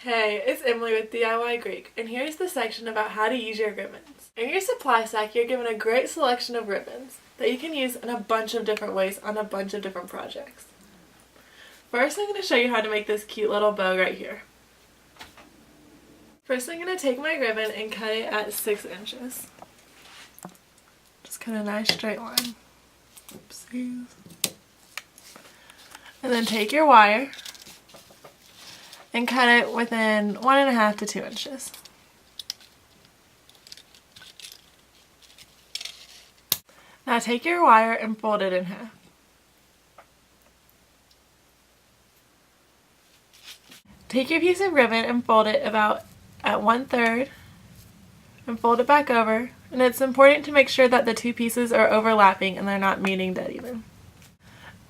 Hey, it's Emily with DIY Greek, and here's the section about how to use your ribbons. In your supply sack, you're given a great selection of ribbons that you can use in a bunch of different ways on a bunch of different projects. First, I'm going to show you how to make this cute little bow right here. First, I'm going to take my ribbon and cut it at 6 inches. Just cut a nice straight line. Oopsies. And then take your wire and cut it within 1.5 to 2 inches. Now take your wire and fold it in half. Take your piece of ribbon and fold it about at 1/3 and fold it back over, and it's important to make sure that the two pieces are overlapping and they're not meeting dead even.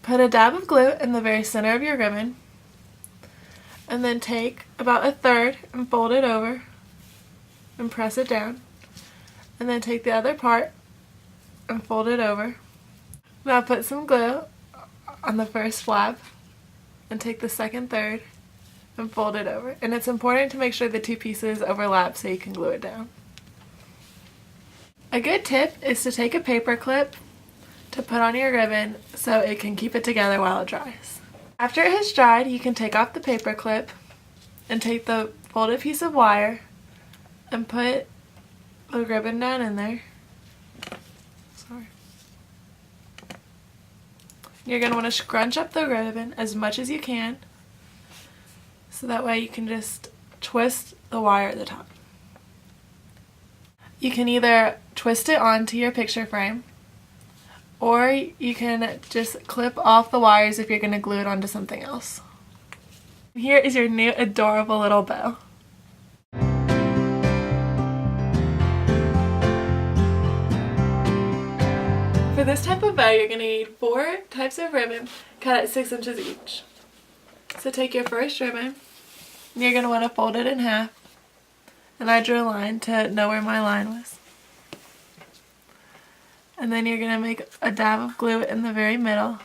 Put a dab of glue in the very center of your ribbon, and then take about 1/3 and fold it over and press it down, and then take the other part and fold it over. Now put some glue on the first flap and take the second third and fold it over, and it's important to make sure the two pieces overlap so you can glue it down. A good tip is to take a paper clip to put on your ribbon so it can keep it together while it dries. After it has dried, you can take off the paper clip and take the folded piece of wire and put the ribbon down in there. You're going to want to scrunch up the ribbon as much as you can, so that way you can just twist the wire at the top. You can either twist it onto your picture frame, or you can just clip off the wires if you're going to glue it onto something else. Here is your new adorable little bow. For this type of bow, you're going to need 4 types of ribbon cut at 6 inches each. So take your first ribbon, and you're going to want to fold it in half, and I drew a line to know where my line was. And then you're going to make a dab of glue in the very middle,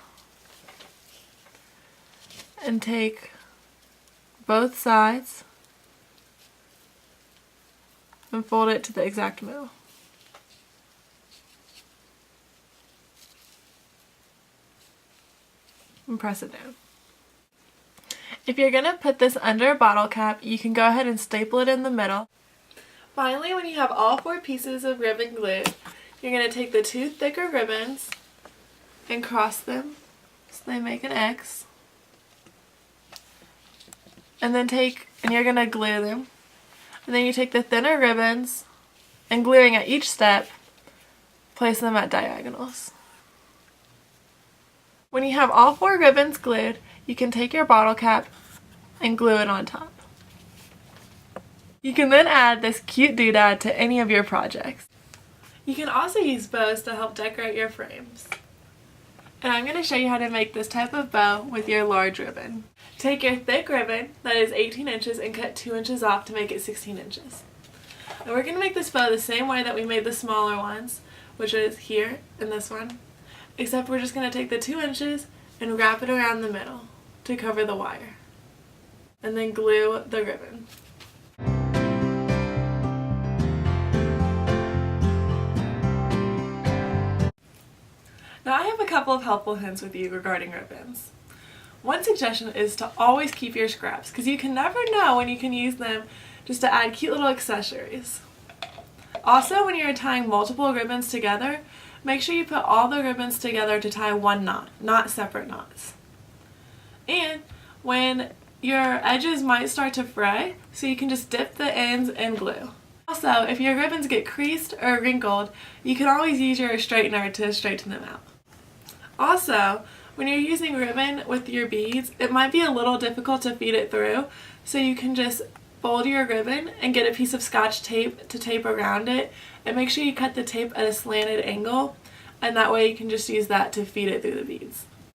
and take both sides and fold it to the exact middle. And press it down. If you're going to put this under a bottle cap, you can go ahead and staple it in the middle. Finally, when you have all 4 pieces of ribbon glued, you're going to take the 2 thicker ribbons and cross them so they make an X. And then you're going to glue them. And then you take the thinner ribbons and, gluing at each step, place them at diagonals. When you have all 4 ribbons glued, you can take your bottle cap and glue it on top. You can then add this cute doodad to any of your projects. You can also use bows to help decorate your frames. And I'm going to show you how to make this type of bow with your large ribbon. Take your thick ribbon, that is 18 inches, and cut 2 inches off to make it 16 inches. And we're going to make this bow the same way that we made the smaller ones, which is here in this one. Except we're just going to take the 2 inches and wrap it around the middle to cover the wire. And then glue the ribbon. Now I have a couple of helpful hints with you regarding ribbons. One suggestion is to always keep your scraps, because you can never know when you can use them just to add cute little accessories. Also, when you're tying multiple ribbons together, make sure you put all the ribbons together to tie one knot, not separate knots. And when your edges might start to fray, so you can just dip the ends in glue. Also, if your ribbons get creased or wrinkled, you can always use your straightener to straighten them out. Also, when you're using ribbon with your beads, it might be a little difficult to feed it through, so you can just fold your ribbon and get a piece of Scotch tape to tape around it, and make sure you cut the tape at a slanted angle, and that way you can just use that to feed it through the beads.